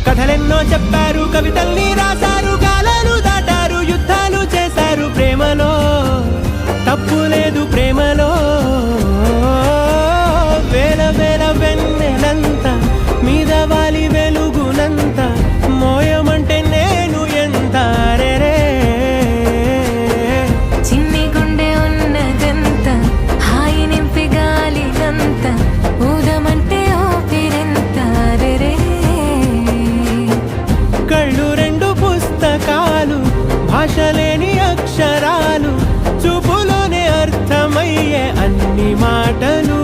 కథలెన్నో చెప్పారు, కవితల్ని రాశారు, కాలాలు దాటారు, యుద్ధాలు చేశారు. ప్రేమలో తప్పు లేదు, ప్రేమలో వేల వేల వెన్నెలంతా మీద వాలి వెలుగునంత మోయమంటే నేను ఎంత రే. చిన్ని గుండె ఉన్నదంత హాయి నింపి గాలినంత ఊదమంటే ఊపిరెంత రే. కళ్ళు రెండు పుస్తకాలు, భాష లేని అక్షరాలు, చూపులోనే అర్థమయ్యే అన్ని మాటలు.